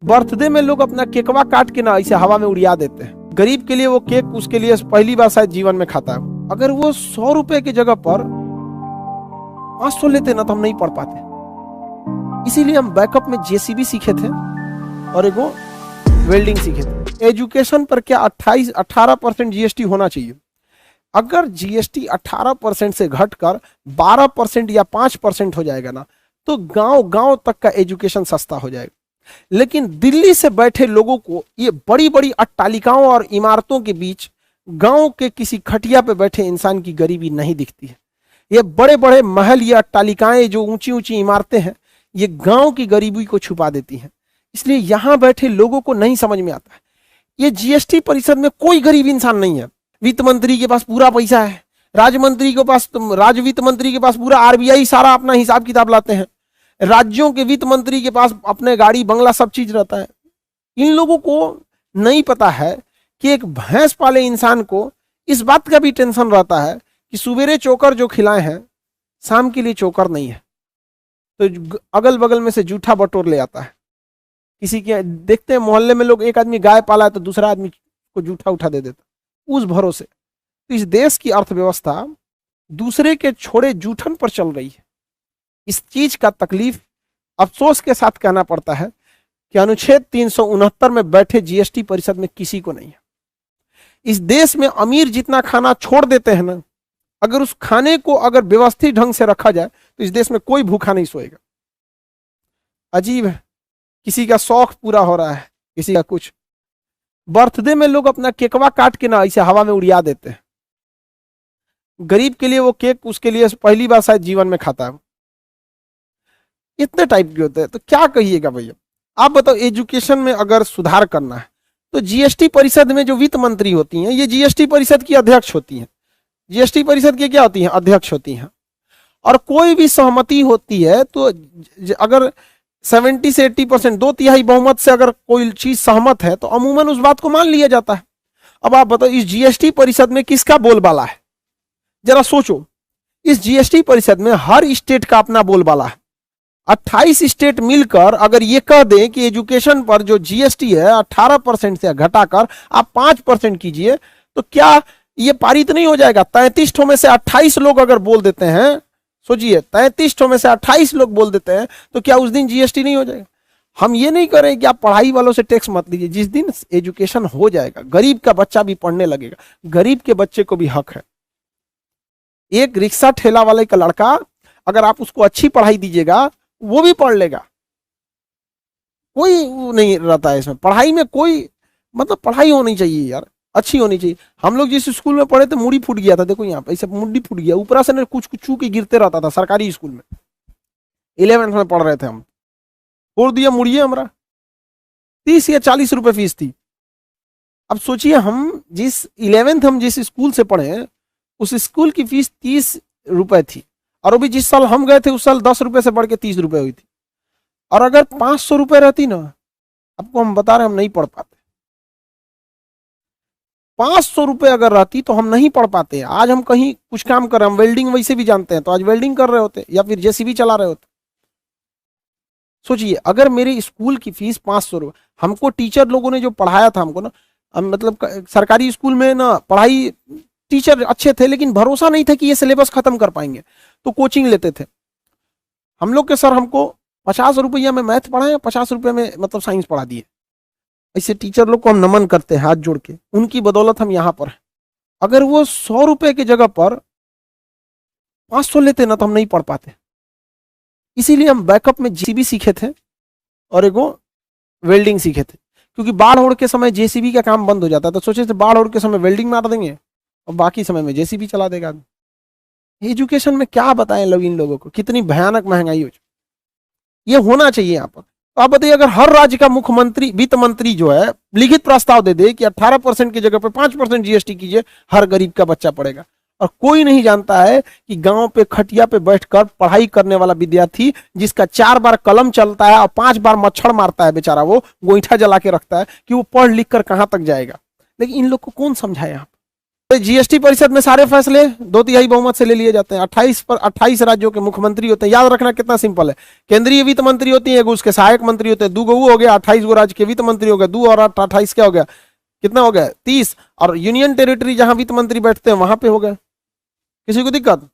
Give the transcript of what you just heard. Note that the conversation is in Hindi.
बर्थडे में लोग अपना केकवा काट के ना ऐसे हवा में उड़िया देते हैं। गरीब के लिए वो केक उसके लिए पहली बार शायद जीवन में खाता है। अगर वो 100 रुपए की जगह पर 500 लेते ना तो हम नहीं पढ़ पाते। इसीलिए हम बैकअप में जेसीबी सीखे थे और एगो वेल्डिंग सीखे थे। एजुकेशन पर क्या 18% जीएसटी होना चाहिए। अगर जीएसटी 18% से घटकर 12% या 5% हो जाएगा ना तो गांव गांव तक का एजुकेशन सस्ता हो जाएगा। लेकिन दिल्ली से बैठे लोगों को ये बड़ी बड़ी अट्टालिकाओं और इमारतों के बीच गांव के किसी खटिया पे बैठे इंसान की गरीबी नहीं दिखती है। ये बड़े बड़े महल या अट्टालिकाएं जो ऊंची ऊंची इमारतें हैं ये गांव की गरीबी को छुपा देती हैं। इसलिए यहां बैठे लोगों को नहीं समझ में आता है। ये जीएसटी परिषद में कोई गरीब इंसान नहीं है। वित्त मंत्री के पास पूरा पैसा है, राज्य मंत्री के पास, राज्य वित्त मंत्री के पास पूरा आरबीआई सारा अपना हिसाब किताब लाते हैं, राज्यों के वित्त मंत्री के पास अपने गाड़ी बंगला सब चीज रहता है। इन लोगों को नहीं पता है कि एक भैंस पाले इंसान को इस बात का भी टेंशन रहता है कि सवेरे चोकर जो खिलाए हैं शाम के लिए चोकर नहीं है, तो अगल बगल में से जूठा बटोर ले आता है। किसी के देखते हैं मोहल्ले में लोग, एक आदमी गाय पाला है तो दूसरा आदमी को जूठा उठा दे देता उस भरोसे। तो इस देश की अर्थव्यवस्था दूसरे के छोड़े जूठन पर चल रही है। इस चीज का तकलीफ अफसोस के साथ कहना पड़ता है कि अनुच्छेद 369 में बैठे जीएसटी परिषद में किसी को नहीं है। इस देश में अमीर जितना खाना छोड़ देते हैं ना, अगर उस खाने को अगर व्यवस्थित ढंग से रखा जाए तो इस देश में कोई भूखा नहीं सोएगा। अजीब है, किसी का शौक पूरा हो रहा है, किसी का कुछ। बर्थडे में लोग अपना केकवा काट के ना ऐसे हवा में उड़िया देते हैं। गरीब के लिए वो केक उसके लिए पहली बार शायद जीवन में खाता है। इतने टाइप के होते हैं। तो क्या कहिएगा भैया, आप बताओ। एजुकेशन में अगर सुधार करना है तो जीएसटी परिषद में जो वित्त मंत्री होती हैं ये जीएसटी परिषद की अध्यक्ष होती हैं। जीएसटी परिषद की क्या होती हैं? अध्यक्ष होती हैं। और कोई भी सहमति होती है तो अगर 70 से 80%, 2/3 बहुमत से अगर कोई चीज सहमत है तो अमूमन उस बात को मान लिया जाता है। अब आप बताओ इस जीएसटी परिषद में किसका बोलबाला है? जरा सोचो, इस जीएसटी परिषद में हर स्टेट का अपना बोलबाला है। 28 स्टेट मिलकर अगर ये कह दें कि एजुकेशन पर जो जीएसटी है 18% से घटाकर आप 5% कीजिए तो क्या ये पारित नहीं हो जाएगा? 33 ठो में से 28 लोग अगर बोल देते हैं, सोचिए 33 ठो में से 28 लोग बोल देते हैं तो क्या उस दिन जीएसटी नहीं हो जाएगा? हम ये नहीं करें कि आप पढ़ाई वालों से टैक्स मत लीजिए। जिस दिन एजुकेशन हो जाएगा गरीब का बच्चा भी पढ़ने लगेगा। गरीब के बच्चे को भी हक है। एक रिक्शा ठेला वाले का लड़का अगर आप उसको अच्छी पढ़ाई दीजिएगा वो भी पढ़ लेगा। कोई नहीं रहता है इसमें। पढ़ाई में कोई मतलब पढ़ाई होनी चाहिए यार, अच्छी होनी चाहिए। हम लोग जिस स्कूल में पढ़े थे मुड़ी फूट गया था, देखो यहाँ पे ऐसे मुड़ी फूट गया, ऊपर से कुछ कुछ चू के गिरते रहता था। सरकारी स्कूल में 11th में पढ़ रहे थे हम, फोड़ दिया मुड़िए हमारा। 30 या 40 रुपए फीस थी। अब सोचिए हम जिस 11th हम जिस स्कूल से पढ़े उस स्कूल की फीस 30 रुपए थी, और अभी जिस साल हम गए थे उस साल 10 रुपए से बढ़ के 30 रुपए हुई थी। और अगर 500 रुपए रहती ना, आपको हम बता रहे हम नहीं पढ़ पाते। 500 रुपए अगर रहती तो हम नहीं पढ़ पाते। आज हम कहीं कुछ काम कर रहे हैं, हम वेल्डिंग वैसे भी जानते हैं तो आज वेल्डिंग कर रहे होते या फिर जेसीबी चला रहे होते। सोचिए अगर मेरी स्कूल की फीस 500 रुपए, हमको टीचर लोगों ने जो पढ़ाया था हमको ना, मतलब सरकारी स्कूल में ना पढ़ाई टीचर अच्छे थे लेकिन भरोसा नहीं था कि ये सिलेबस खत्म कर पाएंगे, तो कोचिंग लेते थे हम लोग के सर। हमको 50 रुपया में मैथ पढ़ाए, 50 रुपये में मतलब साइंस पढ़ा दिए। ऐसे टीचर लोग को हम नमन करते हैं हाथ जोड़ के, उनकी बदौलत हम यहाँ पर हैं। अगर वो 100 रुपए की जगह पर 500 लेते ना तो हम नहीं पढ़ पाते। इसीलिए हम बैकअप में जेसीबी सीखे थे और एगो वेल्डिंग सीखे थे, क्योंकि बाढ़ ओढ़ के समय जेसीबी का काम बंद हो जाता है। तो सोचे थे बाढ़ ओढ़ के समय वेल्डिंग मार देंगे और बाकी समय में जेसीबी चला देगा। एजुकेशन में क्या बताएं लोग इन लोगों को, कितनी भयानक महंगाई हो। ये होना चाहिए यहाँ पर। तो आप बताइए अगर हर राज्य का मुख्यमंत्री वित्त मंत्री जो है लिखित प्रस्ताव दे दे कि 18% की जगह पर 5% जीएसटी कीजिए, हर गरीब का बच्चा पढ़ेगा। और कोई नहीं जानता है कि गांव पे खटिया पे बैठकर पढ़ाई करने वाला विद्यार्थी जिसका 4 बार कलम चलता है और 5 बार मच्छर मारता है, बेचारा वो गोईठा जला के रखता है, कि वो पढ़ लिख कर कहां तक जाएगा। लेकिन इन लोग को कौन समझाए यहाँ। जीएसटी परिषद में सारे फैसले 2/3 बहुमत से ले लिए जाते हैं। 28 राज्यों के मुख्यमंत्री होते हैं। याद रखना कितना सिंपल है। केंद्रीय वित्त मंत्री होती है, उसके सहायक मंत्री होते हैं, 2 गो हो गया, 28 गो राज्य के वित्त मंत्री हो गए, 2 और 8 28 क्या हो गया, कितना हो गया 30। और यूनियन टेरिटरी जहां वित्त मंत्री बैठते हैं वहां पे हो गए। किसी को दिक्कत?